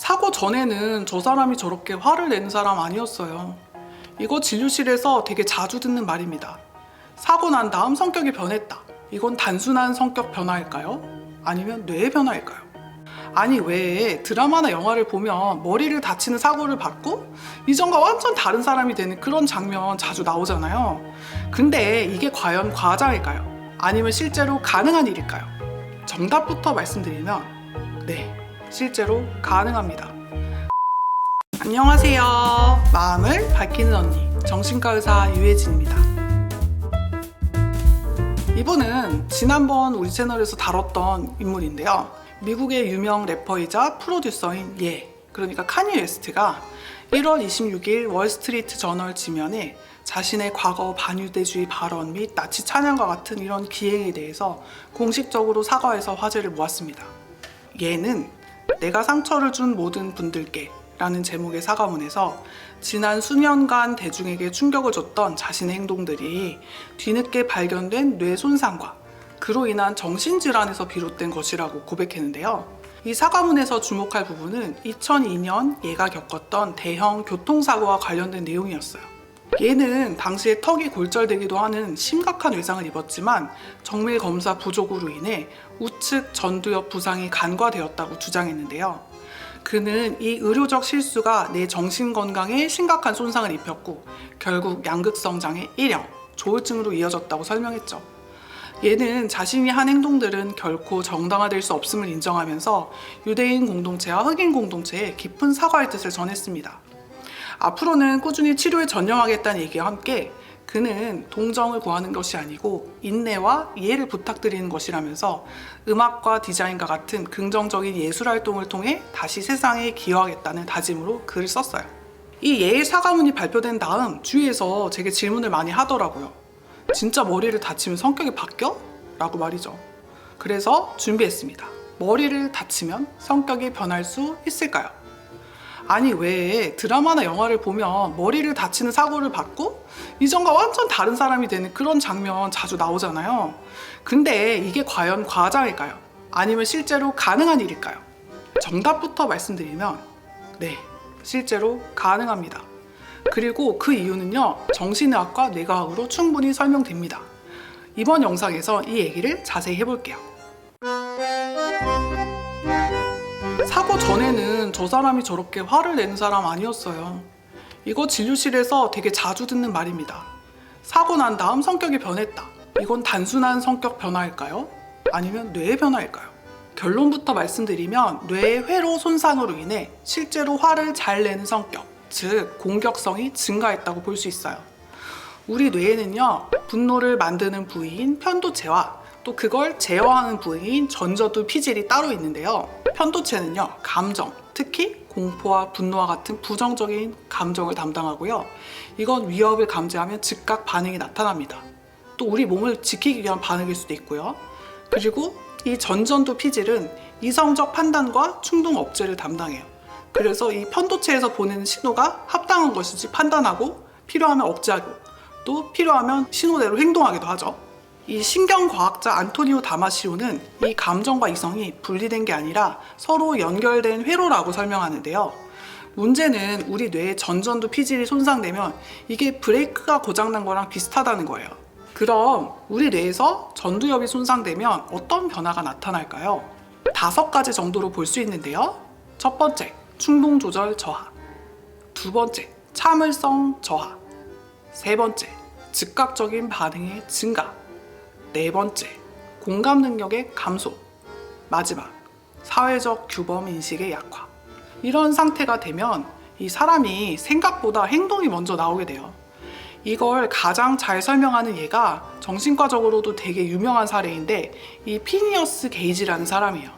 사고 전에는 저 사람이 저렇게 화를 내는 사람 아니었어요. 이거 진료실에서 되게 자주 듣는 말입니다. 사고 난 다음 성격이 변했다. 이건 단순한 성격 변화일까요? 아니면 뇌의 변화일까요? 아니, 왜 드라마나 영화를 보면 머리를 다치는 사고를 받고 이전과 완전 다른 사람이 되는 그런 장면 자주 나오잖아요. 근데 이게 과연 과장일까요? 아니면 실제로 가능한 일일까요? 정답부터 말씀드리면 네, 실제로 가능합니다. 안녕하세요. 마음을 밝히는 언니, 정신과 의사 유혜진입니다. 이분은 지난번 우리 채널에서 다뤘던 인물인데요. 미국의 유명 래퍼이자 프로듀서인 그러니까 카니 웨스트가 1월 26일 월스트리트 저널 지면에 자신의 과거 반유대주의 발언 및 나치 찬양과 같은 이런 기행에 대해서 공식적으로 사과해서 화제를 모았습니다. 얘는 내가 상처를 준 모든 분들께 라는 제목의 사과문에서 지난 수년간 대중에게 충격을 줬던 자신의 행동들이 뒤늦게 발견된 뇌 손상과 그로 인한 정신질환에서 비롯된 것이라고 고백했는데요. 이 사과문에서 주목할 부분은 2002년 얘가 겪었던 대형 교통사고와 관련된 내용이었어요. 얘는 당시에 턱이 골절되기도 하는 심각한 외상을 입었지만 정밀 검사 부족으로 인해 우측 전두엽 부상이 간과되었다고 주장했는데요. 그는 이 의료적 실수가 내 정신건강에 심각한 손상을 입혔고 결국 양극성 장애 1형, 조울증으로 이어졌다고 설명했죠. 얘는 자신이 한 행동들은 결코 정당화될 수 없음을 인정하면서 유대인 공동체와 흑인 공동체에 깊은 사과의 뜻을 전했습니다. 앞으로는 꾸준히 치료에 전념하겠다는 얘기와 함께 그는 동정을 구하는 것이 아니고 인내와 이해를 부탁드리는 것이라면서 음악과 디자인과 같은 긍정적인 예술활동을 통해 다시 세상에 기여하겠다는 다짐으로 글을 썼어요. 이 예의 사과문이 발표된 다음 주위에서 제게 질문을 많이 하더라고요. 진짜 머리를 다치면 성격이 바뀌어? 라고 말이죠. 그래서 준비했습니다. 머리를 다치면 성격이 변할 수 있을까요? 아니, 왜 드라마나 영화를 보면 머리를 다치는 사고를 받고 이전과 완전 다른 사람이 되는 그런 장면 자주 나오잖아요. 근데 이게 과연 과장일까요? 아니면 실제로 가능한 일일까요? 정답부터 말씀드리면 네, 실제로 가능합니다. 그리고 그 이유는요, 정신의학과 뇌과학으로 충분히 설명됩니다. 이번 영상에서 이 얘기를 자세히 해볼게요. 사고 전에는 저 사람이 저렇게 화를 내는 사람 아니었어요. 이거 진료실에서 되게 자주 듣는 말입니다. 사고 난 다음 성격이 변했다. 이건 단순한 성격 변화일까요? 아니면 뇌의 변화일까요? 결론부터 말씀드리면 뇌의 회로 손상으로 인해 실제로 화를 잘 내는 성격, 즉 공격성이 증가했다고 볼 수 있어요. 우리 뇌에는요, 분노를 만드는 부위인 편도체와 또 그걸 제어하는 부위인 전저두 피질이 따로 있는데요. 편도체는요, 감정, 특히 공포와 분노와 같은 부정적인 감정을 담당하고요. 이건 위협을 감지하면 즉각 반응이 나타납니다. 또 우리 몸을 지키기 위한 반응일 수도 있고요. 그리고 이 전전두 피질은 이성적 판단과 충동 억제를 담당해요. 그래서 이 편도체에서 보내는 신호가 합당한 것인지 판단하고 필요하면 억제하고 또 필요하면 신호대로 행동하기도 하죠. 이 신경과학자 안토니오 다마시오는 이 감정과 이성이 분리된 게 아니라 서로 연결된 회로라고 설명하는데요. 문제는 우리 뇌의 전전두 피질이 손상되면 이게 브레이크가 고장난 거랑 비슷하다는 거예요. 그럼 우리 뇌에서 전두엽이 손상되면 어떤 변화가 나타날까요? 5가지 정도로 볼 수 있는데요. 첫 번째, 충동 조절 저하. 두 번째, 참을성 저하. 세 번째, 즉각적인 반응의 증가. 네 번째, 공감 능력의 감소. 마지막, 사회적 규범 인식의 약화. 이런 상태가 되면 이 사람이 생각보다 행동이 먼저 나오게 돼요. 이걸 가장 잘 설명하는 예가 정신과적으로도 되게 유명한 사례인데 이 피니어스 게이지라는 사람이에요.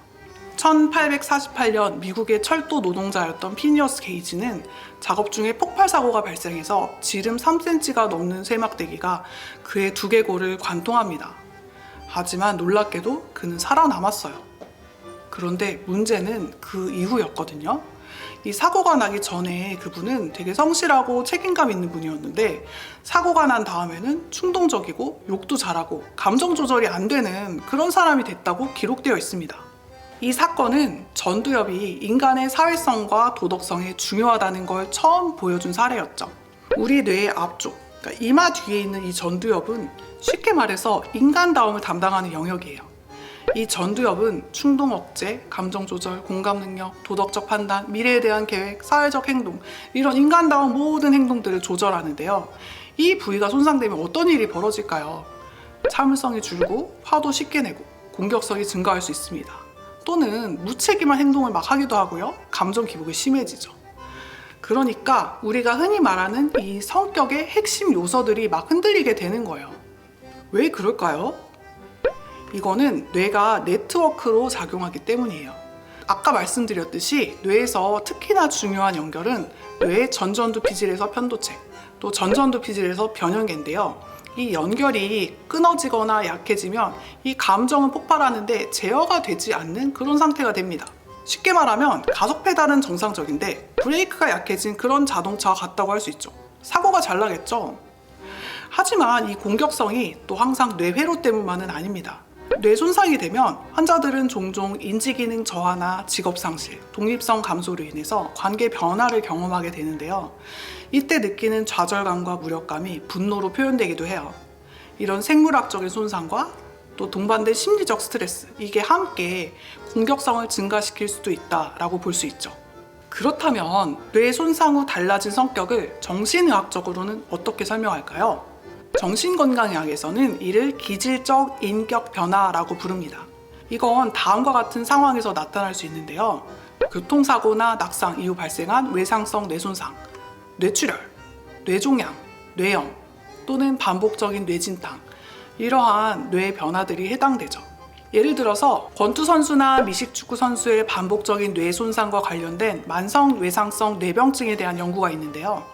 1848년 미국의 철도 노동자였던 피니어스 게이지는 작업 중에 폭발 사고가 발생해서 지름 3cm가 넘는 쇠막대기가 그의 두개골을 관통합니다. 하지만 놀랍게도 그는 살아남았어요. 그런데 문제는 그 이후였거든요. 이 사고가 나기 전에 그분은 되게 성실하고 책임감 있는 분이었는데 사고가 난 다음에는 충동적이고 욕도 잘하고 감정 조절이 안 되는 그런 사람이 됐다고 기록되어 있습니다. 이 사건은 전두엽이 인간의 사회성과 도덕성에 중요하다는 걸 처음 보여준 사례였죠. 우리 뇌의 앞쪽, 그러니까 이마 뒤에 있는 이 전두엽은 쉽게 말해서 인간다움을 담당하는 영역이에요. 이 전두엽은 충동 억제, 감정 조절, 공감 능력, 도덕적 판단, 미래에 대한 계획, 사회적 행동, 이런 인간다운 모든 행동들을 조절하는데요. 이 부위가 손상되면 어떤 일이 벌어질까요? 참을성이 줄고 화도 쉽게 내고 공격성이 증가할 수 있습니다. 또는 무책임한 행동을 막 하기도 하고요. 감정 기복이 심해지죠. 그러니까 우리가 흔히 말하는 이 성격의 핵심 요소들이 막 흔들리게 되는 거예요. 왜 그럴까요? 이거는 뇌가 네트워크로 작용하기 때문이에요. 아까 말씀드렸듯이 뇌에서 특히나 중요한 연결은 뇌의 전전두 피질에서 편도체, 또 전전두 피질에서 변연계인데요. 이 연결이 끊어지거나 약해지면 이 감정은 폭발하는데 제어가 되지 않는 그런 상태가 됩니다. 쉽게 말하면 가속 페달은 정상적인데 브레이크가 약해진 그런 자동차와 같다고 할 수 있죠. 사고가 잘 나겠죠. 하지만 이 공격성이 또 항상 뇌회로 때문만은 아닙니다. 뇌 손상이 되면 환자들은 종종 인지기능 저하나 직업상실, 독립성 감소로 인해서 관계 변화를 경험하게 되는데요. 이때 느끼는 좌절감과 무력감이 분노로 표현되기도 해요. 이런 생물학적인 손상과 또 동반된 심리적 스트레스, 이게 함께 공격성을 증가시킬 수도 있다라고 볼 수 있죠. 그렇다면 뇌 손상 후 달라진 성격을 정신의학적으로는 어떻게 설명할까요? 정신건강의학에서는 이를 기질적 인격 변화라고 부릅니다. 이건 다음과 같은 상황에서 나타날 수 있는데요. 교통사고나 낙상 이후 발생한 외상성 뇌손상, 뇌출혈, 뇌종양, 뇌염 또는 반복적인 뇌진탕, 이러한 뇌 변화들이 해당되죠. 예를 들어서 권투 선수나 미식축구 선수의 반복적인 뇌 손상과 관련된 만성 외상성 뇌병증에 대한 연구가 있는데요.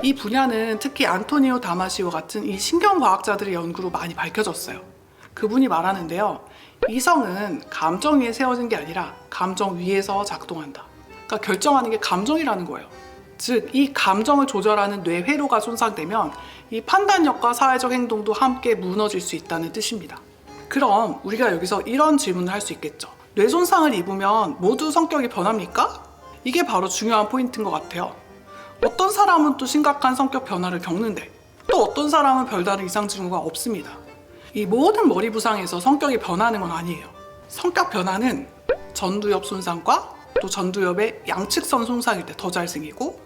이 분야는 특히 안토니오 다마시오 같은 이 신경과학자들의 연구로 많이 밝혀졌어요. 그분이 말하는데요. 이성은 감정 위에 세워진 게 아니라 감정 위에서 작동한다. 그러니까 결정하는 게 감정이라는 거예요. 즉, 이 감정을 조절하는 뇌 회로가 손상되면 이 판단력과 사회적 행동도 함께 무너질 수 있다는 뜻입니다. 그럼 우리가 여기서 이런 질문을 할 수 있겠죠. 뇌 손상을 입으면 모두 성격이 변합니까? 이게 바로 중요한 포인트인 것 같아요. 어떤 사람은 또 심각한 성격 변화를 겪는데 또 어떤 사람은 별다른 이상 징후가 없습니다. 이 모든 머리 부상에서 성격이 변하는 건 아니에요. 성격 변화는 전두엽 손상과 또 전두엽의 양측선 손상일 때 더 잘 생기고,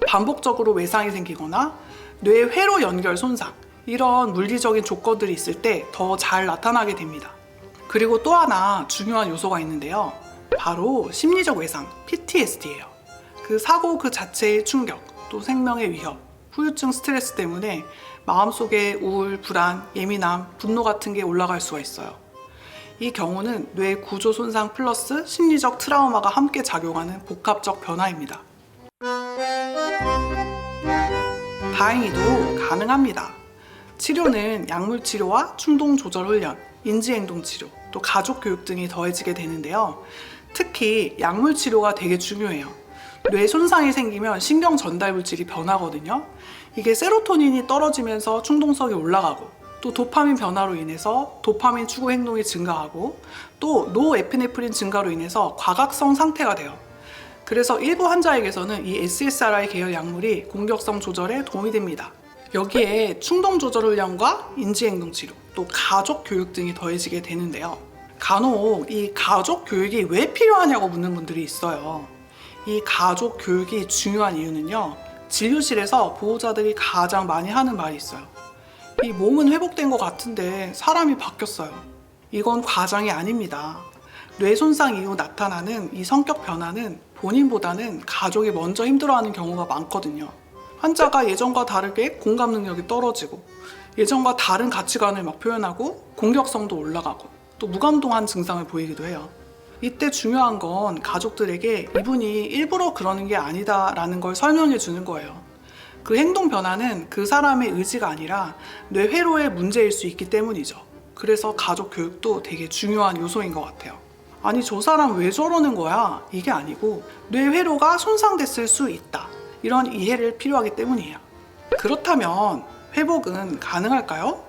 반복적으로 외상이 생기거나 뇌회로 연결 손상, 이런 물리적인 조건들이 있을 때 더 잘 나타나게 됩니다. 그리고 또 하나 중요한 요소가 있는데요. 바로 심리적 외상, PTSD예요. 그 사고 그 자체의 충격, 또 생명의 위협, 후유증, 스트레스 때문에 마음속에 우울, 불안, 예민함, 분노 같은 게 올라갈 수가 있어요. 이 경우는 뇌 구조 손상 플러스 심리적 트라우마가 함께 작용하는 복합적 변화입니다. 다행히도 가능합니다. 치료는 약물 치료와 충동 조절 훈련, 인지행동 치료, 또 가족 교육 등이 더해지게 되는데요. 특히 약물 치료가 되게 중요해요. 뇌 손상이 생기면 신경 전달 물질이 변하거든요. 이게 세로토닌이 떨어지면서 충동성이 올라가고, 또 도파민 변화로 인해서 도파민 추구 행동이 증가하고, 또 노에피네프린 증가로 인해서 과각성 상태가 돼요. 그래서 일부 환자에게서는 이 SSRI 계열 약물이 공격성 조절에 도움이 됩니다. 여기에 충동 조절 훈련과 인지행동 치료, 또 가족 교육 등이 더해지게 되는데요. 간혹 이 가족 교육이 왜 필요하냐고 묻는 분들이 있어요. 이 가족 교육이 중요한 이유는요. 진료실에서 보호자들이 가장 많이 하는 말이 있어요. 이 몸은 회복된 것 같은데 사람이 바뀌었어요. 이건 과장이 아닙니다. 뇌 손상 이후 나타나는 이 성격 변화는 본인보다는 가족이 먼저 힘들어하는 경우가 많거든요. 환자가 예전과 다르게 공감 능력이 떨어지고, 예전과 다른 가치관을 막 표현하고, 공격성도 올라가고, 또 무감동한 증상을 보이기도 해요. 이때 중요한 건 가족들에게 이분이 일부러 그러는 게 아니다라는 걸 설명해 주는 거예요. 그 행동 변화는 그 사람의 의지가 아니라 뇌회로의 문제일 수 있기 때문이죠. 그래서 가족 교육도 되게 중요한 요소인 것 같아요. 아니, 저 사람 왜 저러는 거야? 이게 아니고 뇌회로가 손상됐을 수 있다. 이런 이해를 필요하기 때문이에요. 그렇다면 회복은 가능할까요?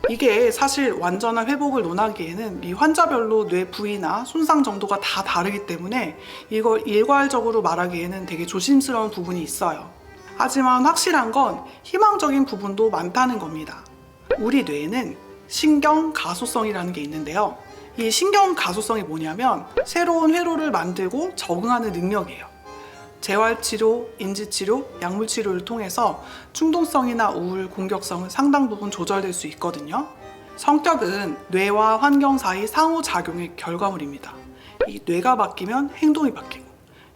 이게 사실 완전한 회복을 논하기에는 이 환자별로 뇌 부위나 손상 정도가 다 다르기 때문에 이걸 일괄적으로 말하기에는 되게 조심스러운 부분이 있어요. 하지만 확실한 건 희망적인 부분도 많다는 겁니다. 우리 뇌에는 신경 가소성이라는 게 있는데요. 이 신경 가소성이 뭐냐면 새로운 회로를 만들고 적응하는 능력이에요. 재활치료, 인지치료, 약물치료를 통해서 충동성이나 우울, 공격성은 상당 부분 조절될 수 있거든요. 성격은 뇌와 환경 사이 상호작용의 결과물입니다. 이 뇌가 바뀌면 행동이 바뀌고,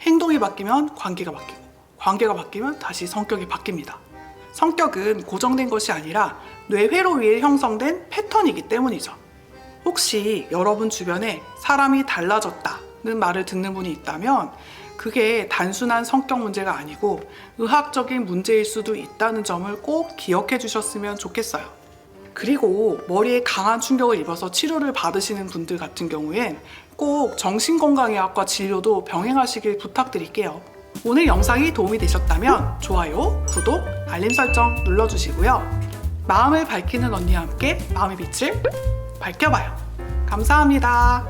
행동이 바뀌면 관계가 바뀌고, 관계가 바뀌면 다시 성격이 바뀝니다. 성격은 고정된 것이 아니라 뇌회로 위에 형성된 패턴이기 때문이죠. 혹시 여러분 주변에 사람이 달라졌다는 말을 듣는 분이 있다면 그게 단순한 성격 문제가 아니고 의학적인 문제일 수도 있다는 점을 꼭 기억해 주셨으면 좋겠어요. 그리고 머리에 강한 충격을 입어서 치료를 받으시는 분들 같은 경우엔 꼭 정신건강의학과 진료도 병행하시길 부탁드릴게요. 오늘 영상이 도움이 되셨다면 좋아요, 구독, 알림 설정 눌러주시고요. 마음을 밝히는 언니와 함께 마음의 빛을 밝혀봐요. 감사합니다.